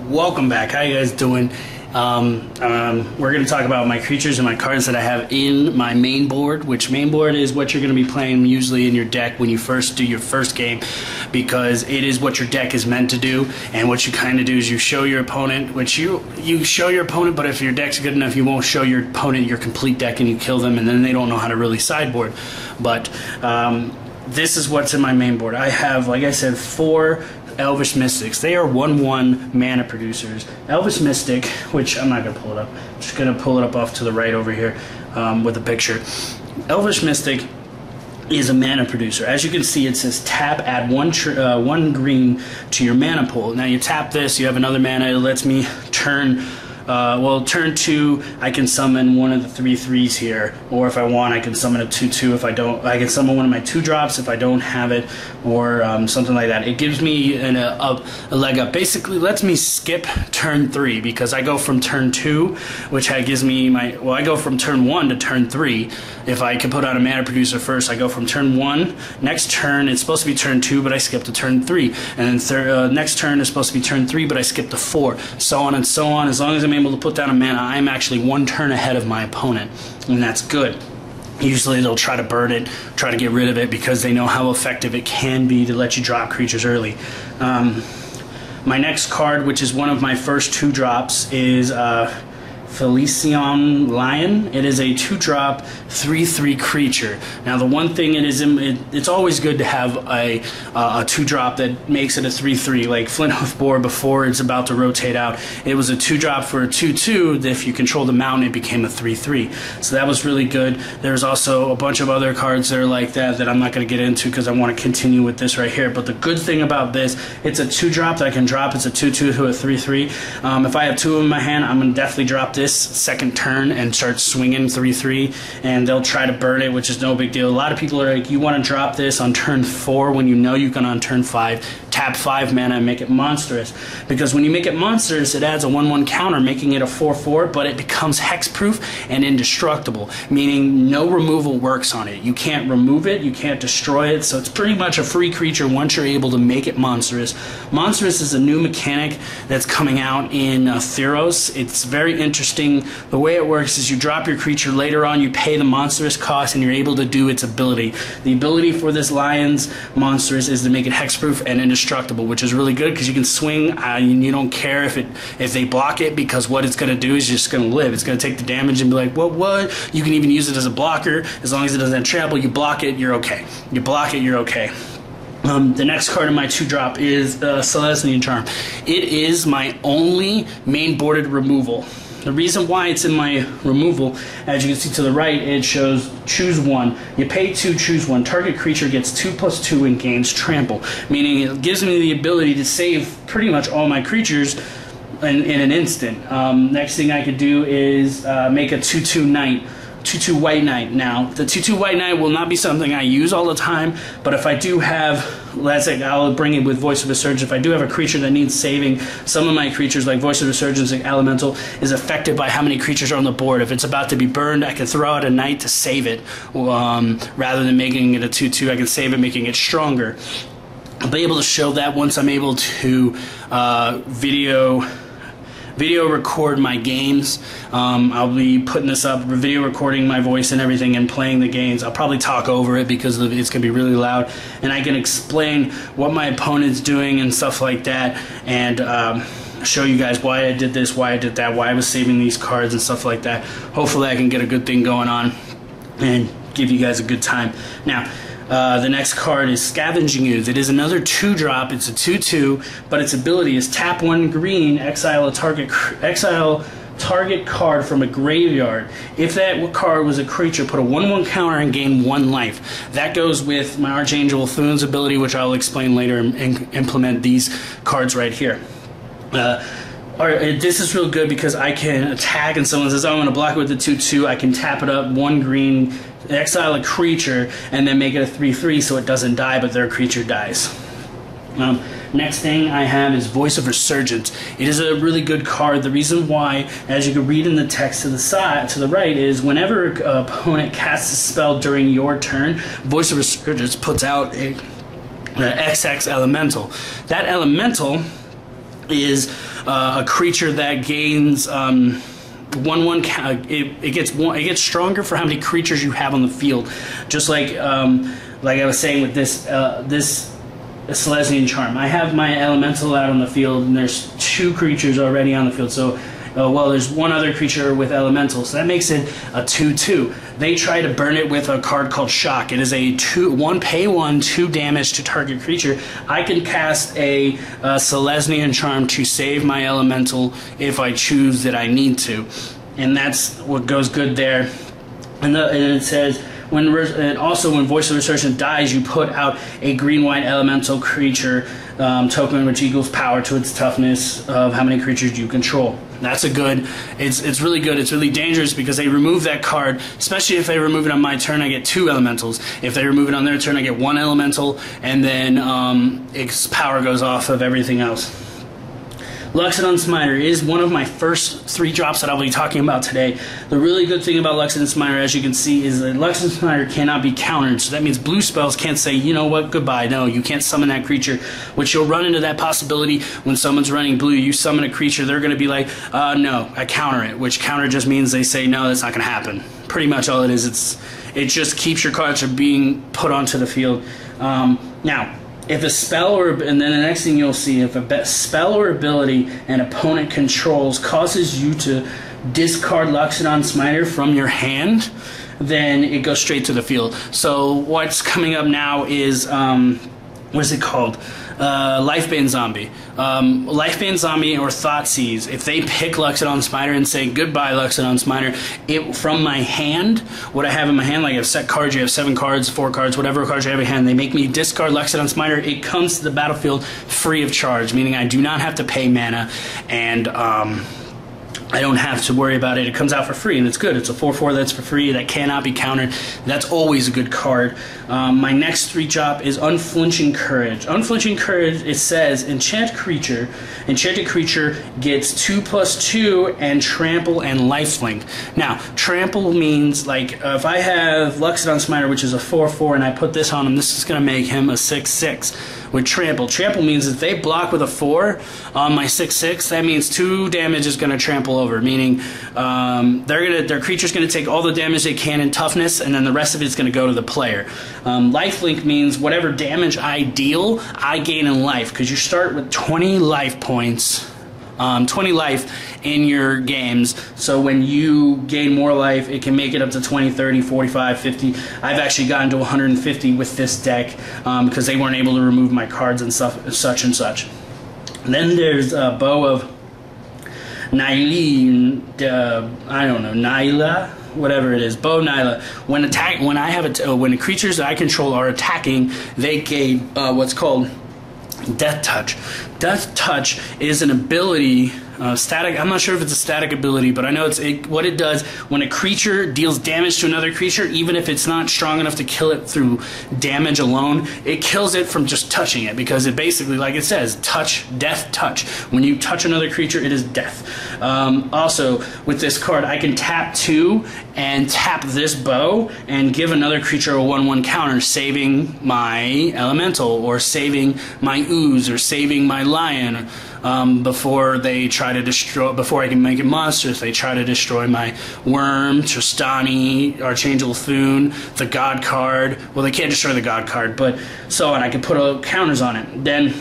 Welcome back. How you guys doing? We're going to talk about my creatures and my cards that I have in my main board, which main board is what you're going to be playing usually in your deck when you first do your first game, because it is what your deck is meant to do. And what you kind of do is you show your opponent, which you show your opponent, but if your deck's good enough, you won't show your opponent your complete deck and you kill them, and then they don't know how to really sideboard. But this is what's in my main board. I have, like I said, 4 Elvis Mystics. They are 1/1 mana producers. Elvis Mystic, which I'm not going to pull it up. I'm just going to pull it up off to the right over here with a picture. Elvis Mystic is a mana producer. As you can see, it says tap, add one green to your mana pool. Now you tap this, you have another mana. It lets me turn turn 2, I can summon one of the 3/3s here, or if I want, I can summon a 2/2. If I don't, I can summon one of my 2-drops if I don't have it, or something like that. It gives me a leg up. Basically, lets me skip turn 3 because I go from turn 2, which gives me I go from turn 1 to turn 3. If I can put out a mana producer first, I go from turn 1. Next turn, it's supposed to be turn 2, but I skip to turn 3, and then next turn is supposed to be turn 3, but I skip to 4, so on and so on. As long as I'm able to put down a mana, I'm actually 1 turn ahead of my opponent, and that's good. Usually they'll try to burn it, try to get rid of it, because they know how effective it can be to let you drop creatures early. My next card, which is one of my first 2-drops, is Feliz. It is a 2-drop 3/3 creature. Now the one thing it's always good to have a 2-drop that makes it a 3/3, like Flinthoof Boar before it's about to rotate out. It was a 2-drop for a 2/2 that if you control the mountain, it became a 3/3. So that was really good. There's also a bunch of other cards that are like that I'm not going to get into because I want to continue with this right here. But the good thing about this, it's a 2-drop that I can drop. It's a 2/2 to a 3/3. If I have 2 in my hand, I'm going to definitely drop this second turn and start swinging 3/3, and they'll try to burn it, which is no big deal. A lot of people are like, you want to drop this on turn 4 when you know you can on turn 5 tap 5 mana and make it monstrous, because when you make it monstrous, it adds a 1/1 counter, making it a 4/4, but it becomes hexproof and indestructible, meaning no removal works on it. You can't remove it, you can't destroy it, so it's pretty much a free creature once you're able to make it monstrous. Monstrous is a new mechanic that's coming out in Theros. It's very interesting. The way it works is you drop your creature, later on you pay the monstrous cost, and you're able to do its ability. The ability for this Lion's monstrous is to make it hexproof and indestructible, which is really good because you can swing and you don't care if they block it, because what it's going to do is just going to live. It's going to take the damage and be like, what? You can even use it as a blocker. As long as it doesn't trample, you block it, you're okay. You block it, you're okay. The next card in my 2-drop is Selesnya Charm. It is my only main boarded removal. The reason why it's in my removal, as you can see to the right, it shows choose 1. You pay 2, choose 1. Target creature gets 2/2 and gains trample, meaning it gives me the ability to save pretty much all my creatures in an instant. Next thing I could do is make a 2/2 knight. 2/2 white knight. Now, the 2/2 white knight will not be something I use all the time, but if I do have, let's say, I'll bring it with Voice of Resurgence. If I do have a creature that needs saving, some of my creatures, like Voice of Resurgence and Elemental, is affected by how many creatures are on the board. If it's about to be burned, I can throw out a knight to save it, rather than making it a 2/2. I can save it, making it stronger. I'll be able to show that once I'm able to video record my games. I'll be putting this up, video recording my voice and everything, and playing the games. I'll probably talk over it because it's going to be really loud, and I can explain what my opponent's doing and stuff like that, and show you guys why I did this, why I did that, why I was saving these cards and stuff like that. Hopefully I can get a good thing going on and give you guys a good time. Now, the next card is Scavenging Ooze. It is another 2-drop. It's a 2/2, but its ability is tap 1 green, exile target card from a graveyard. If that card was a creature, put a 1/1 counter and gain 1 life. That goes with my Archangel Thune's ability, which I'll explain later and implement these cards right here. This is real good because I can attack and someone says, oh, I'm going to block it with the 2/2. I can tap it up 1 green, exile a creature, and then make it a 3/3 so it doesn't die, but their creature dies. Next thing I have is Voice of Resurgence. It is a really good card. The reason why, as you can read in the text to the right, is whenever an opponent casts a spell during your turn, Voice of Resurgence puts out an XX elemental. That elemental is a creature that gains it gets stronger for how many creatures you have on the field, just like I was saying with this Selesnya Charm. I have my elemental out on the field, and there's 2 creatures already on the field. So, well, there's one other creature with elemental, so that makes it a 2/2. They try to burn it with a card called Shock. It is a 1/1, 2 damage to target creature. I can cast a Selesnya Charm to save my elemental if I choose that I need to, and that's what goes good there. And it says, and also when Voice of Resurgence dies, you put out a green-white elemental creature token which equals power to its toughness of how many creatures you control. That's a good, it's really good. It's really dangerous because they remove that card, especially if they remove it on my turn, I get 2 elementals. If they remove it on their turn, I get 1 elemental, and then its power goes off of everything else. Loxodon Smiter is one of my first 3 drops that I'll be talking about today. The really good thing about Loxodon Smiter, as you can see, is that Loxodon Smiter cannot be countered. So that means blue spells can't say, you know what, goodbye. No, you can't summon that creature, which you'll run into that possibility when someone's running blue. You summon a creature, they're going to be like, no, I counter it, which counter just means they say, no, that's not going to happen. Pretty much all it is. It just keeps your cards from being put onto the field. Now, if a spell and then the next thing you'll see, if a spell or ability an opponent controls causes you to discard Loxodon Smiter from your hand, then it goes straight to the field. So what's coming up now is, what is it called? Lifebane Zombie. Lifebane Zombie or Thoughtseize, if they pick Loxodon Smiter and say, goodbye Loxodon Smiter, from my hand, what I have in my hand, like I have set cards, you have 7 cards, 4 cards, whatever cards you have in hand, they make me discard Loxodon Smiter, it comes to the battlefield free of charge, meaning I do not have to pay mana, and I don't have to worry about it. It comes out for free, and it's good. It's a 4/4 that's for free, that cannot be countered. That's always a good card. My next 3 drop is Unflinching Courage. Unflinching Courage, it says, enchanted creature gets 2/2 and trample and lifelink. Now, trample means, like, if I have Loxodon Smiter, which is a 4/4, and I put this on him, this is going to make him a 6/6. With trample. Trample means if they block with a 4 on my 6/6, that means 2 damage is going to trample over, meaning their creature's going to take all the damage they can in toughness, and then the rest of it's going to go to the player. Lifelink means whatever damage I deal, I gain in life, because you start with 20 life points. 20 life in your games, so when you gain more life, it can make it up to 20, 30, 45, 50. I've actually gotten to 150 with this deck because they weren't able to remove my cards and stuff, such and such. And then there's a Bow of Nyla, I don't know, Nyla, whatever it is, Bow Nyla. When the creatures that I control are attacking, they gain what's called Death Touch. Death Touch is an ability, static. I'm not sure if it's a static ability, but I know what it does when a creature deals damage to another creature, even if it's not strong enough to kill it through damage alone, it kills it from just touching it, because it basically, like it says, death touch. When you touch another creature, it is death. Also, with this card, I can tap 2 and tap this bow and give another creature a 1/1 counter, saving my elemental, or saving my ooze, or saving my lion, before I can make it monsters. They try to destroy my worm, Tristana, Archangel Thune, the God card. Well, they can't destroy the God card, but so on. I can put counters on it. Then,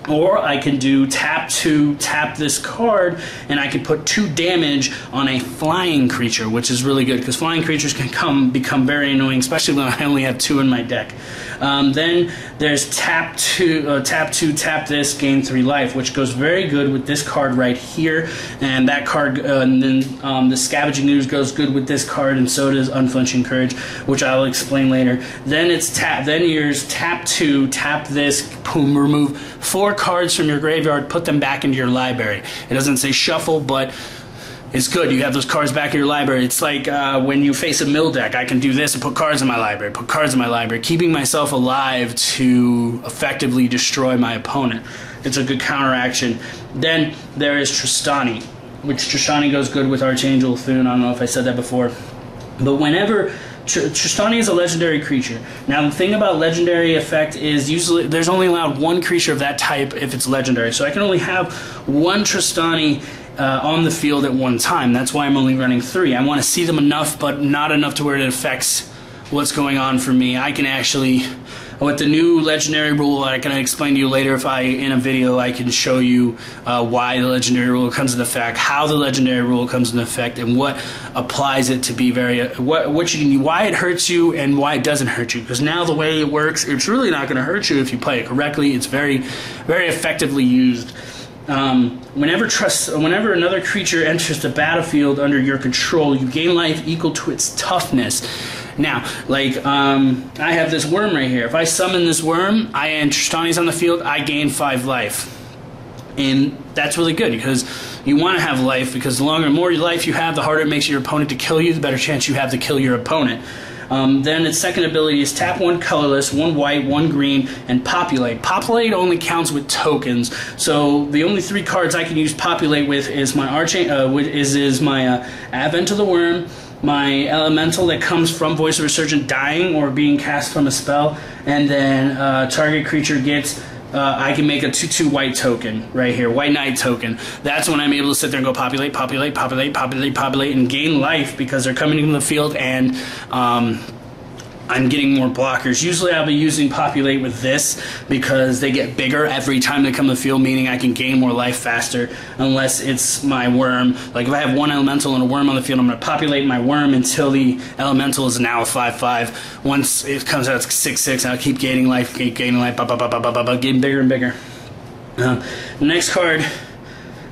or I can do tap 2, tap this card, and I can put 2 damage on a flying creature, which is really good, because flying creatures can become very annoying, especially when I only have 2 in my deck. Then there's tap 2, tap this, gain 3 life, which goes very good with this card right here, and that card, and then the Scavenging Ooze goes good with this card, and so does Unflinching Courage, which I'll explain later. Then it's yours tap 2, tap this, boom, remove 4 cards from your graveyard, put them back into your library. It doesn't say shuffle, but it's good. You have those cards back in your library. It's like when you face a mill deck, I can do this and put cards in my library, keeping myself alive to effectively destroy my opponent. It's a good counteraction. Then there is Tristana, which Tristana goes good with Archangel Thune. I don't know if I said that before. But whenever Tristana is a legendary creature. Now the thing about legendary effect is usually there's only allowed one creature of that type if it's legendary. So I can only have one Tristana on the field at one time. That's why I'm only running 3. I want to see them enough, but not enough to where it affects what's going on for me. I can actually, with the new legendary rule, I can explain to you later if in a video I can show you why the legendary rule comes into effect, how the legendary rule comes into effect, and what applies it to be why it hurts you and why it doesn't hurt you. Because now the way it works, it's really not going to hurt you if you play it correctly. It's very, very effectively used. Whenever another creature enters the battlefield under your control, you gain life equal to its toughness. Now, like, I have this worm right here. If I summon this worm, and Tristana's on the field, I gain 5 life. And that's really good because you want to have life, because the more life you have, the harder it makes your opponent to kill you, the better chance you have to kill your opponent. Then its second ability is tap 1 colorless, 1 white, 1 green, and populate. Populate only counts with tokens, so the only 3 cards I can use populate with is my Advent of the Worm, my elemental that comes from Voice of Resurgence dying or being cast from a spell, and then target creature gets I can make a 2/2 white token right here, white knight token. That's when I'm able to sit there and go populate, populate, populate, populate, populate, and gain life because they're coming into the field and I'm getting more blockers. Usually I'll be using populate with this because they get bigger every time they come to the field, meaning I can gain more life faster unless it's my worm. Like if I have 1 elemental and a worm on the field, I'm going to populate my worm until the elemental is now a 5/5. Once it comes out, it's 6/6. I'll keep gaining life, getting bigger and bigger. The next card,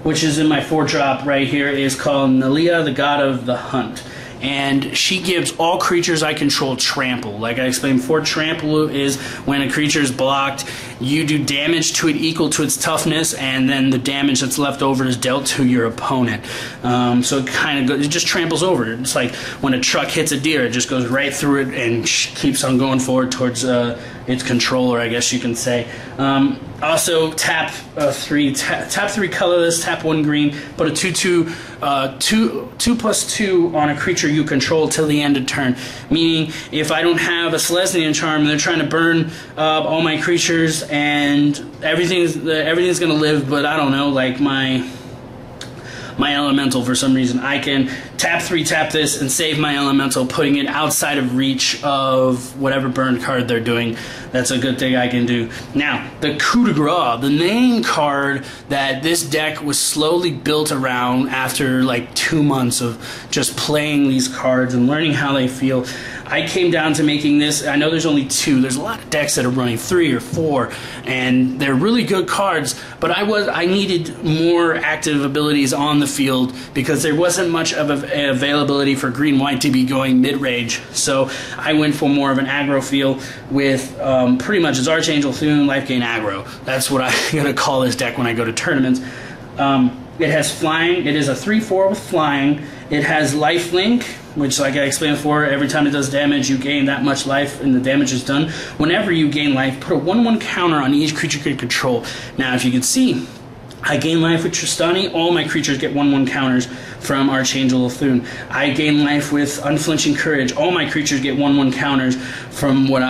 which is in my 4-drop right here, is called Malia, the God of the Hunt. And she gives all creatures I control trample. Like I explained before, trample is when a creature is blocked, you do damage to it equal to its toughness, and then the damage that's left over is dealt to your opponent. So it just tramples over it. It's like when a truck hits a deer, it just goes right through it and keeps on going forward towards its controller, I guess you can say. Also, tap 3 colorless, tap 1 green, put a 2/2, 2/2 on a creature you control till the end of turn. Meaning, if I don't have a Selesnya Charm and they're trying to burn all my creatures and everything's gonna live, but I don't know, like my elemental for some reason, I can tap 3, tap this, and save my elemental, putting it outside of reach of whatever burn card they're doing. That's a good thing I can do. Now, the Coup de Gras, the main card that this deck was slowly built around after like 2 months of just playing these cards and learning how they feel. I came down to making this. I know there's only 2. There's a lot of decks that are running 3 or 4, and they're really good cards, but I needed more active abilities on the field because there wasn't much of availability for green-white to be going mid-range. So I went for more of an aggro feel with pretty much it's Archangel Thune, life gain aggro. That's what I'm going to call this deck when I go to tournaments. It has flying. It is a 3/4 with flying. It has lifelink, which, like I explained before, every time it does damage, you gain that much life, and the damage is done. Whenever you gain life, put a 1/1 counter on each creature you control. Now, if you can see, I gain life with Tristana. All my creatures get 1/1 counters from Archangel Thune. I gain life with Unflinching Courage. All my creatures get 1/1 counters from what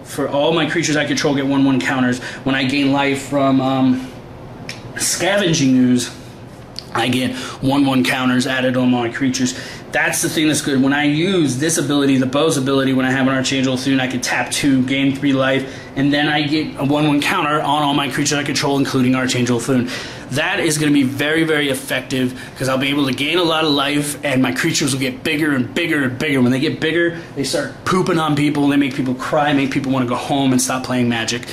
for all my creatures I control get 1/1 counters. When I gain life from Scavenging Ooze, I get 1/1 counters added on my creatures. That's the thing that's good. When I use this ability, the Bow's ability, when I have an Archangel Thune, I can tap 2, gain 3 life, and then I get a 1/1 counter on all my creatures I control, including Archangel Thune. That is going to be very, very effective because I'll be able to gain a lot of life, and my creatures will get bigger and bigger and bigger. When they get bigger, they start pooping on people, and they make people cry, make people want to go home and stop playing Magic.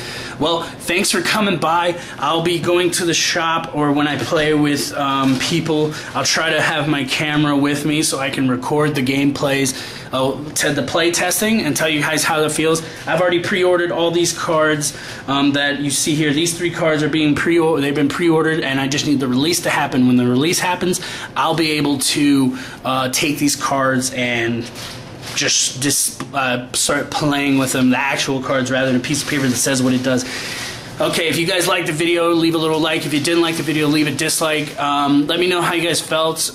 Well, thanks for coming by. I'll be going to the shop, or when I play with people, I'll try to have my camera with me so I can record the gameplays, the play testing, and tell you guys how that feels. I've already pre-ordered all these cards that you see here. These 3 cards are being they've been pre-ordered, and I just need the release to happen. When the release happens, I'll be able to take these cards and just start playing with them, the actual cards, rather than a piece of paper that says what it does. Okay, if you guys liked the video, leave a little like. If you didn't like the video, leave a dislike. Let me know how you guys felt.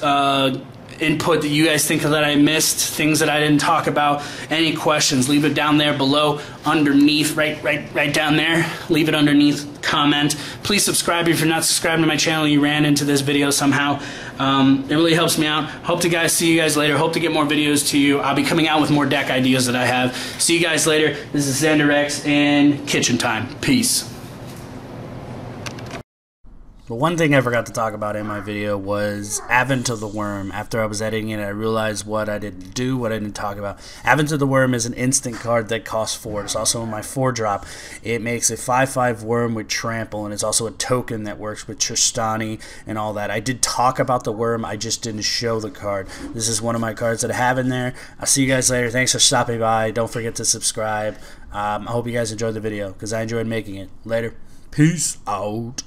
input that you guys think that I missed, things that I didn't talk about, any questions, leave it down there below, underneath, right down there. Leave it underneath, comment. Please subscribe if you're not subscribed to my channel and you ran into this video somehow. It really helps me out. Hope to see you guys later. Hope to get more videos to you. I'll be coming out with more deck ideas that I have. See you guys later. This is zannderx and kitchen time. Peace. But one thing I forgot to talk about in my video was Advent of the Worm. After I was editing it, I realized what I didn't do, what I didn't talk about. Advent of the Worm is an instant card that costs 4. It's also in my 4-drop. It makes a 5/5 worm with trample, and it's also a token that works with Tristana and all that. I did talk about the worm, I just didn't show the card. This is one of my cards that I have in there. I'll see you guys later. Thanks for stopping by. Don't forget to subscribe. I hope you guys enjoyed the video, because I enjoyed making it. Later. Peace out.